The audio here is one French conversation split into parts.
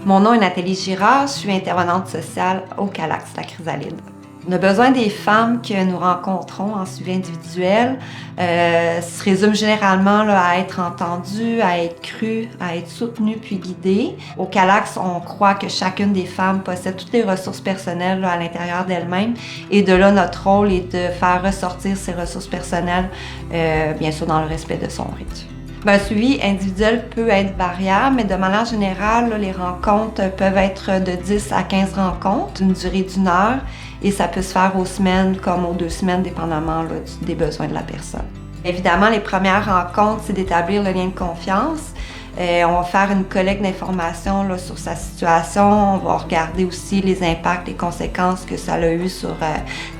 Mon nom est Nathalie Girard, je suis intervenante sociale au Calax, la Chrysalide. On a besoin des femmes que nous rencontrons en suivi individuel. Se résume généralement là, à être entendues, à être crues, à être soutenues puis guidées. Au Calax, on croit que chacune des femmes possède toutes les ressources personnelles là, à l'intérieur d'elle-même. Et de là, notre rôle est de faire ressortir ces ressources personnelles, bien sûr dans le respect de son rythme. Un suivi individuel peut être variable, mais de manière générale, là, les rencontres peuvent être de 10 à 15 rencontres, d'une durée d'1 heure, et ça peut se faire aux semaines comme aux 2 semaines, dépendamment là, des besoins de la personne. Évidemment, les premières rencontres, c'est d'établir le lien de confiance. On va faire une collecte d'informations là, sur sa situation. On va regarder aussi les impacts, les conséquences que ça a eu sur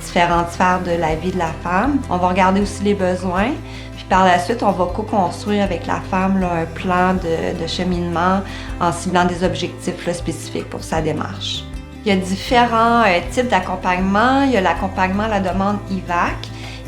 différentes sphères de la vie de la femme. On va regarder aussi les besoins. Puis par la suite, on va co-construire avec la femme là, un plan de cheminement en ciblant des objectifs là, spécifiques pour sa démarche. Il y a différents types d'accompagnement. Il y a l'accompagnement à la demande IVAC.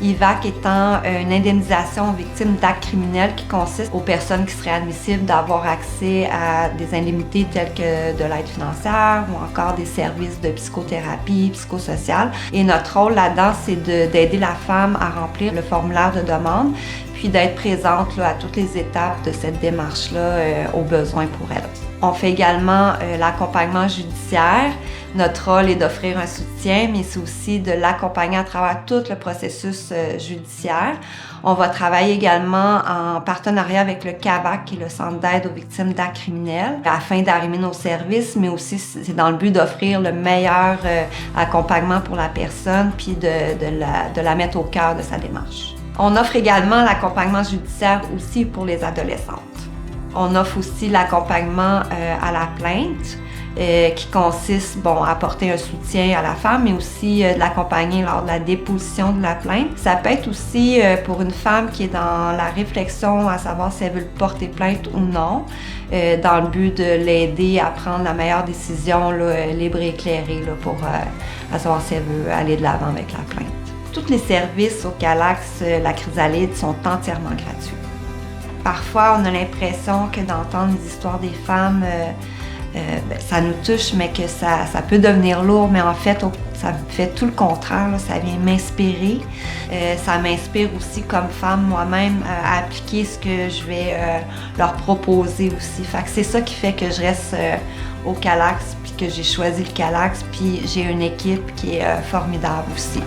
IVAC étant une indemnisation aux victimes d'actes criminels qui consiste aux personnes qui seraient admissibles d'avoir accès à des indemnités telles que de l'aide financière ou encore des services de psychothérapie, psychosociale. Et notre rôle là-dedans, c'est d'aider la femme à remplir le formulaire de demande puis d'être présente là, à toutes les étapes de cette démarche-là aux besoins pour elle. On fait également l'accompagnement judiciaire. Notre rôle est d'offrir un soutien, mais c'est aussi de l'accompagner à travers tout le processus judiciaire. On va travailler également en partenariat avec le CAVAC, qui est le Centre d'aide aux victimes d'actes criminels, afin d'arrimer nos services, mais aussi c'est dans le but d'offrir le meilleur accompagnement pour la personne, puis de la mettre au cœur de sa démarche. On offre également l'accompagnement judiciaire aussi pour les adolescentes. On offre aussi l'accompagnement à la plainte, qui consiste à apporter un soutien à la femme, mais aussi de l'accompagner lors de la déposition de la plainte. Ça peut être aussi pour une femme qui est dans la réflexion à savoir si elle veut porter plainte ou non, dans le but de l'aider à prendre la meilleure décision là, libre et éclairée là, pour à savoir si elle veut aller de l'avant avec la plainte. Tous les services au Calax, la Chrysalide, sont entièrement gratuits. Parfois, on a l'impression que d'entendre les histoires des femmes, ça nous touche, mais que ça peut devenir lourd. Mais en fait, ça fait tout le contraire. Là, ça vient m'inspirer. Ça m'inspire aussi comme femme moi-même à appliquer ce que je vais leur proposer aussi. Fait que c'est ça qui fait que je reste au Calax, puis que j'ai choisi le Calax, puis j'ai une équipe qui est formidable aussi.